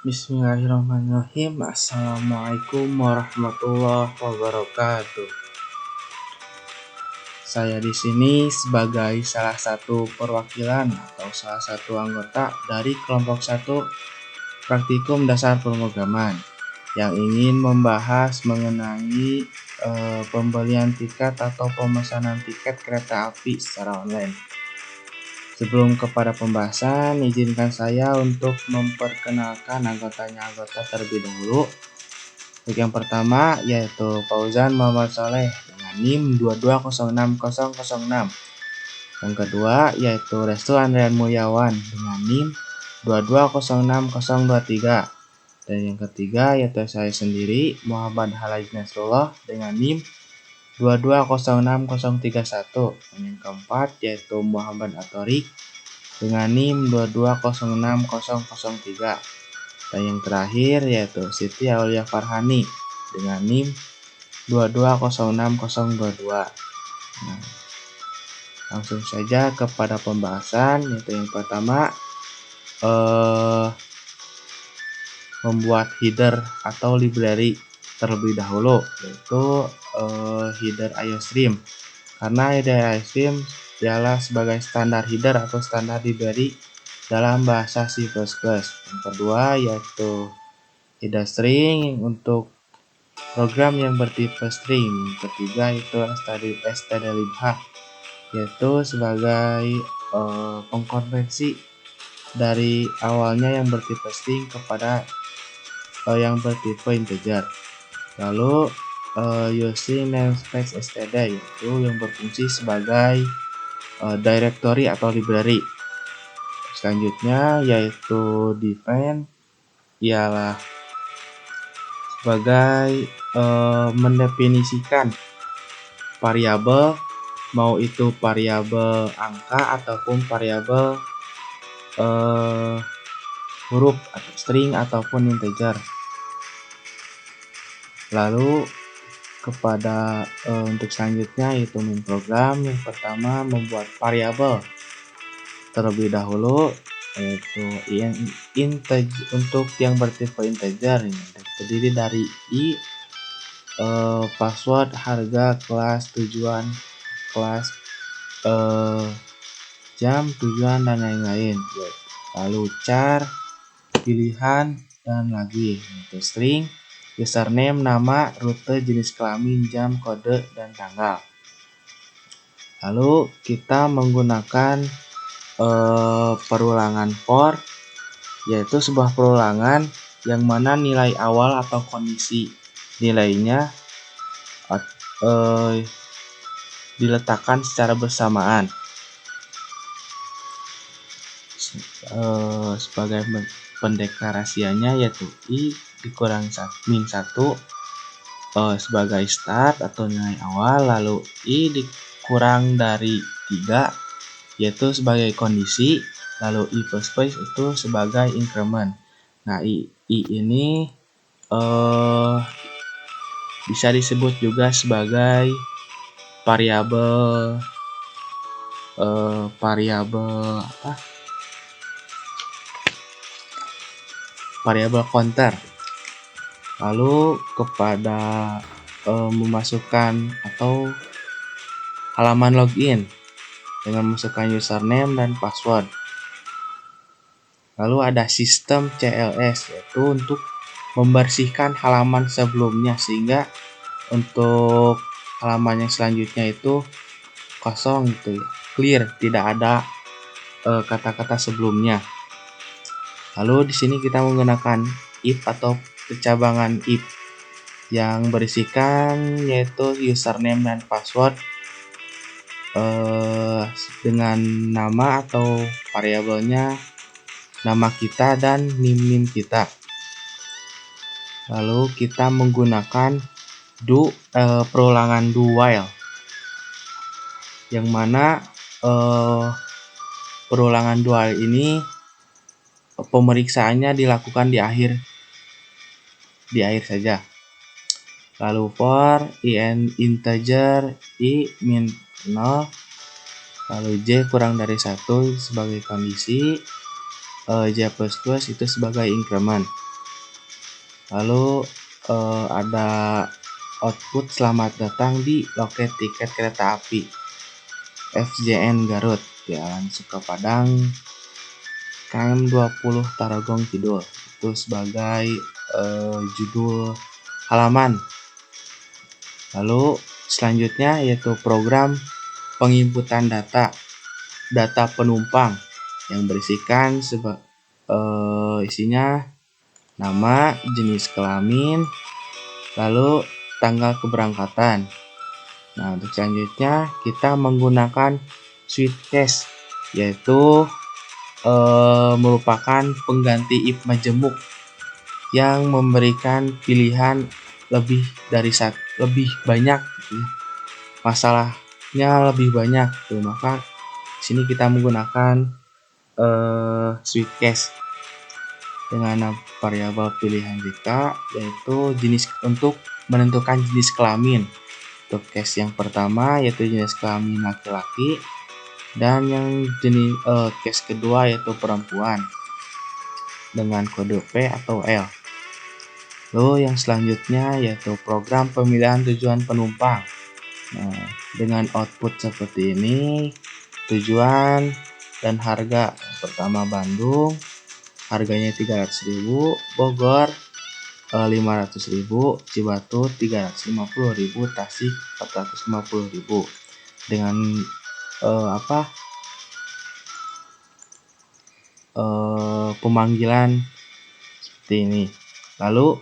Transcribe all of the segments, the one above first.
Bismillahirrahmanirrahim. Assalamualaikum warahmatullahi wabarakatuh. Saya di sini sebagai salah satu perwakilan atau salah satu anggota dari kelompok 1 Praktikum Dasar Pemrograman yang ingin membahas mengenai pembelian tiket atau pemesanan tiket kereta api secara online. Sebelum kepada pembahasan, izinkan saya untuk memperkenalkan anggota terlebih dahulu. Yang pertama yaitu Fauzan Muhammad Saleh dengan NIM 2206006. Yang kedua yaitu Restu Andrian Mulyawan dengan NIM 2206023. Dan yang ketiga yaitu saya sendiri Muhammad Halid Nasrullah dengan NIM 2206031. Dan yang keempat yaitu Muhammad Atorik dengan NIM 2206003. Dan yang terakhir yaitu Siti Aulia Farhani dengan NIM 2206022. Nah, langsung saja kepada pembahasan, yaitu yang pertama membuat header atau library terlebih dahulu, yaitu header IOStream. Karena header IOStream ialah sebagai standar header atau standar library dalam bahasa C++. Yang kedua yaitu header string untuk program yang bertipe string. Yang ketiga itu stdlibh, yaitu sebagai pengkonversi dari awalnya yang bertipe string kepada yang bertipe integer. Lalu using namespace std, yaitu yang berfungsi sebagai directory atau library. Selanjutnya yaitu define ialah sebagai mendefinisikan variabel, mau itu variabel angka ataupun variabel huruf atau string ataupun integer. Lalu kepada untuk selanjutnya yaitu main program. Yang pertama membuat variabel terlebih dahulu, yaitu integer untuk yang bertipe integer ini terdiri dari password, harga, kelas, tujuan, kelas, jam, tujuan dan lain-lain. Lalu char, pilihan dan lagi, yaitu string, username, nama, rute, jenis kelamin, jam, kode dan tanggal. Lalu kita menggunakan perulangan for, yaitu sebuah perulangan yang mana nilai awal atau kondisi nilainya diletakkan secara bersamaan. Sebagai pendeklarasiannya yaitu i dikurang min 1 sebagai start atau nilai awal, lalu i dikurang dari 3 yaitu sebagai kondisi, lalu i plus itu sebagai increment. Nah, i ini bisa disebut juga sebagai variabel variabel counter. Lalu kepada memasukkan atau halaman login dengan memasukkan username dan password. Lalu ada sistem CLS, yaitu untuk membersihkan halaman sebelumnya sehingga untuk halaman yang selanjutnya itu kosong gitu, clear, tidak ada kata-kata sebelumnya. Lalu di sini kita menggunakan if atau kecabangan if yang berisikan yaitu username dan password dengan nama atau variabelnya nama kita dan nim kita. Lalu kita menggunakan perulangan do while, yang mana perulangan do while ini pemeriksaannya dilakukan di akhir saja. Lalu for integer i min 0, lalu j kurang dari 1 sebagai kondisi, j plus itu sebagai increment. Lalu ada output selamat datang di loket tiket kereta api FJN Garut, Jalan Sukapadang, KM 20 Tarogong Kidul. Itu sebagai judul halaman. Lalu selanjutnya yaitu program penginputan data penumpang yang berisikan isinya nama, jenis kelamin, lalu tanggal keberangkatan. Nah, untuk selanjutnya kita menggunakan Sweetcase, yaitu merupakan pengganti IP majemuk yang memberikan pilihan lebih banyak gitu ya. Masalahnya lebih banyak tuh, maka sini kita menggunakan Sweetcase dengan variabel pilihan jika, yaitu jenis untuk menentukan jenis kelamin. Untuk case yang pertama yaitu jenis kelamin laki-laki, dan yang jenis case kedua yaitu perempuan dengan kode P atau L. Lalu yang selanjutnya yaitu program pemilihan tujuan penumpang. Nah, dengan output seperti ini, tujuan dan harga. Pertama Bandung, harganya 300.000, Bogor 500.000, Cibatu 350.000, Tasik 450.000. Dengan pemanggilan seperti ini. Lalu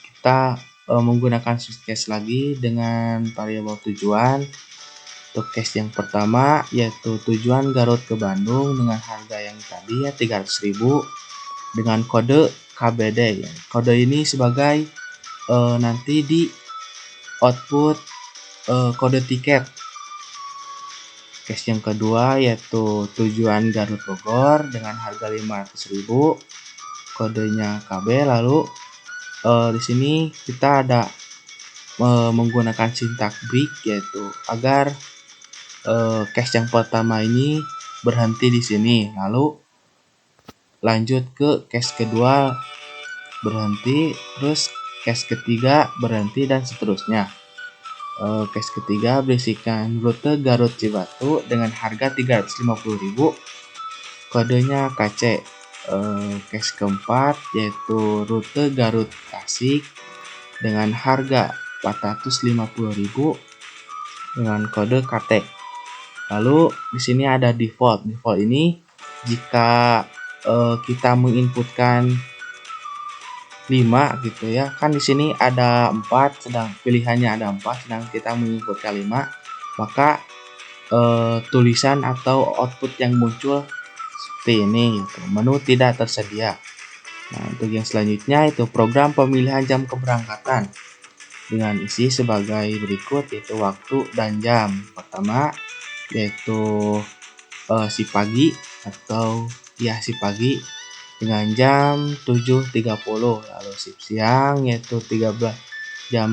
kita menggunakan Sweetcase lagi dengan variabel tujuan. Untuk case yang pertama yaitu tujuan Garut ke Bandung dengan harga yang tadi ya 300.000 dengan kode KBD ya. Kode ini sebagai nanti di output kode tiket. Case yang kedua yaitu tujuan Garut Bogor dengan harga 500.000, kodenya KB. Lalu di sini kita ada menggunakan syntax break, yaitu agar case yang pertama ini berhenti di sini, lalu lanjut ke case kedua berhenti, terus case ketiga berhenti, dan seterusnya. Case ketiga berisikan rute Garut Cibatu dengan harga 350.000, kodenya KC. Case keempat yaitu rute Garut Tasik dengan harga 450.000 dengan kode KT. Lalu di sini ada default. Default ini jika kita menginputkan 5 gitu ya, kan di sini ada 4, sedang pilihannya ada 4, sedang kita menginputkan 5, maka tulisan atau output yang muncul seperti ini gitu, menu tidak tersedia. Nah, untuk yang selanjutnya itu program pemilihan jam keberangkatan dengan isi sebagai berikut, yaitu waktu dan jam. Pertama yaitu si pagi atau ya si pagi dengan jam 7.30, lalu shift siang yaitu jam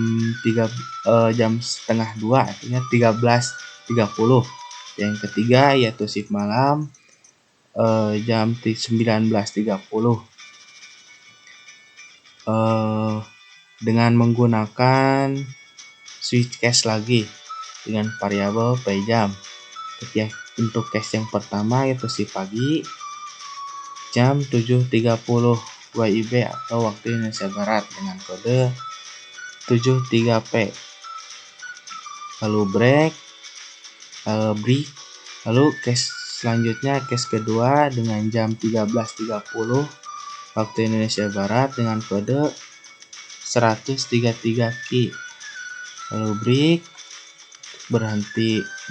setengah 2, artinya 13.30. Yang ketiga yaitu shift malam jam 19.30 dengan menggunakan Sweetcase lagi dengan variabel PJam. Untuk case yang pertama yaitu si pagi jam 7.30 WIB atau waktu Indonesia Barat dengan kode 73P. Lalu break, lalu case selanjutnya case kedua dengan jam 13.30 waktu Indonesia Barat dengan kode 133Q. Lalu break,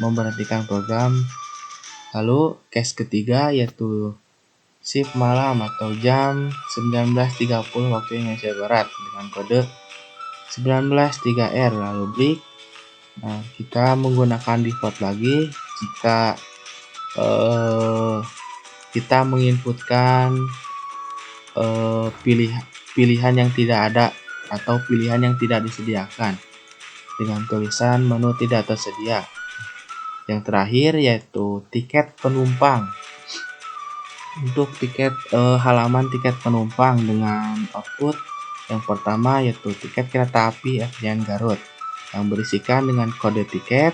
memberhentikan program. Lalu case ketiga yaitu shift malam atau jam 19.30 waktu Indonesia Barat dengan kode 193R. Lalu break. Nah, kita menggunakan default lagi jika kita menginputkan pilihan yang tidak ada atau pilihan yang tidak disediakan dengan tulisan menu tidak tersedia. Yang terakhir yaitu tiket penumpang. Untuk tiket halaman tiket penumpang dengan output Yang pertama yaitu tiket kereta api FJN Garut yang berisikan dengan kode tiket,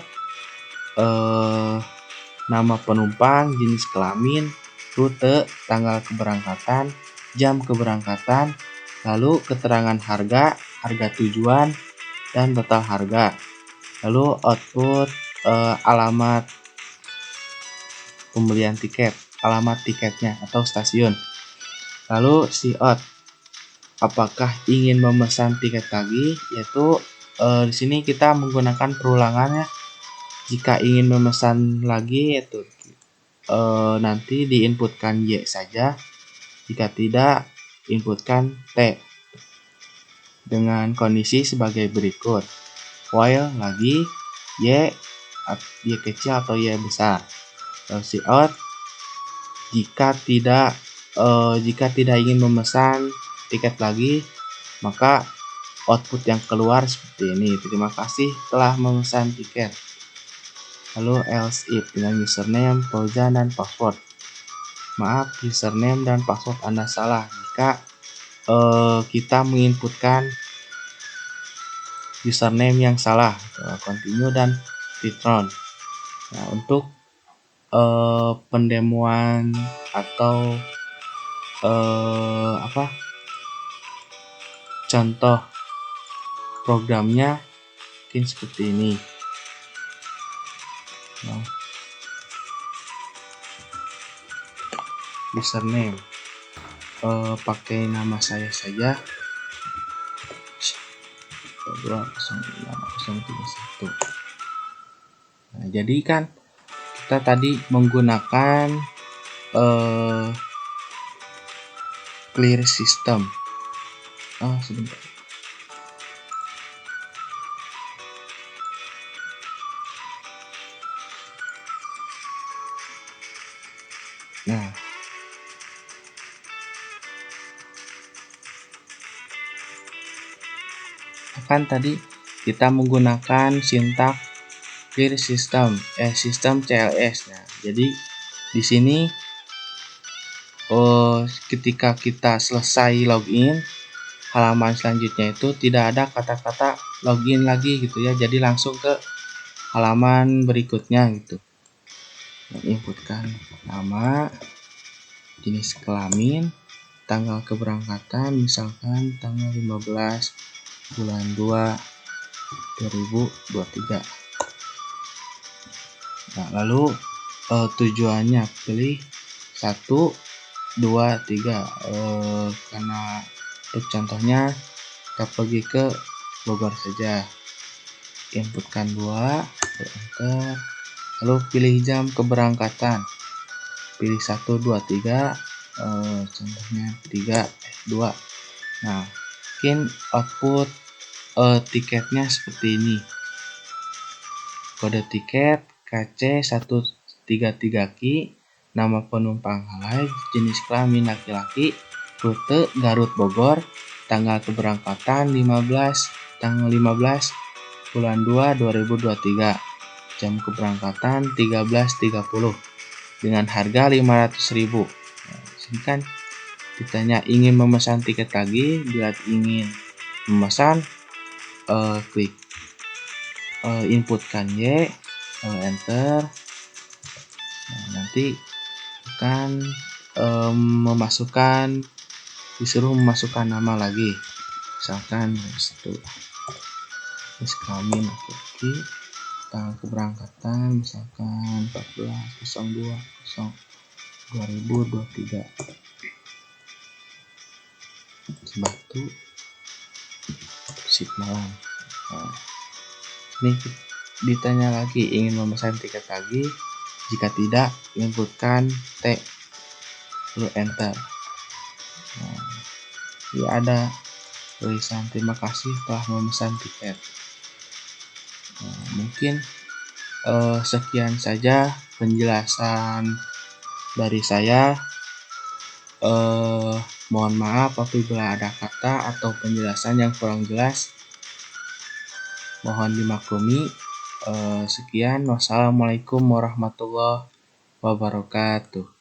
nama penumpang, jenis kelamin, rute, tanggal keberangkatan, jam keberangkatan, lalu keterangan harga, harga tujuan, dan total harga. Lalu output alamat pembelian tiket, alamat tiketnya atau stasiun. Lalu see-out, apakah ingin memesan tiket lagi, yaitu di sini kita menggunakan perulangannya. Jika ingin memesan lagi, yaitu nanti diinputkan Y saja. Jika tidak, inputkan T. Dengan kondisi sebagai berikut. While lagi Y kecil atau Y besar. Lalu see-out, jika tidak ingin memesan tiket lagi, maka output yang keluar seperti ini. Terima kasih telah memesan tiket. Lalu else if dengan username, Fauzan, dan password. Maaf, username dan password Anda salah jika kita menginputkan username yang salah. Continue dan return. Nah, untuk pendemoan atau contoh programnya mungkin seperti ini. Nah, username pakai nama saya saja, 205.031. Nah, jadi kan kita tadi menggunakan clear system. Sebentar. Nah, kan tadi kita menggunakan sintak clear system, sistem CLS. Nah, jadi di sini ketika kita selesai login, halaman selanjutnya itu tidak ada kata-kata login lagi gitu ya. Jadi langsung ke halaman berikutnya gitu. Inputkan nama, jenis kelamin, tanggal keberangkatan, misalkan tanggal 15 bulan 2 2023. Nah, lalu tujuannya pilih 1, 2, 3. Karena untuk contohnya kita pergi ke Bogor saja. Inputkan 2, enter. Lalu pilih jam keberangkatan. Pilih 1, 2, 3. Contohnya 3, 2. Nah, mungkin output tiketnya seperti ini. Kode tiket KC 133Q, nama penumpang halai, jenis kelamin laki-laki, rute Garut Bogor, tanggal keberangkatan tanggal 15 bulan 2 2023, jam keberangkatan 13.30 dengan harga 500.000. Nah, sini kan ditanya ingin memesan tiket lagi. Bila ingin memesan, klik inputkan Y, enter. Nah, nanti akan disuruh memasukkan nama lagi, misalkan jenis kelamin laki-laki, tanggal keberangkatan misalkan 14.02.2023, Batu, Sip Malang. Nah, ini ditanya lagi ingin memesan tiket lagi. Jika tidak, inputkan T, lalu enter. Nah, ini ada tulisan terima kasih telah memesan tiket. Nah, mungkin sekian saja penjelasan dari saya. Mohon maaf apabila ada kata atau penjelasan yang kurang jelas. Mohon dimaklumi. Sekian, wassalamualaikum warahmatullahi wabarakatuh.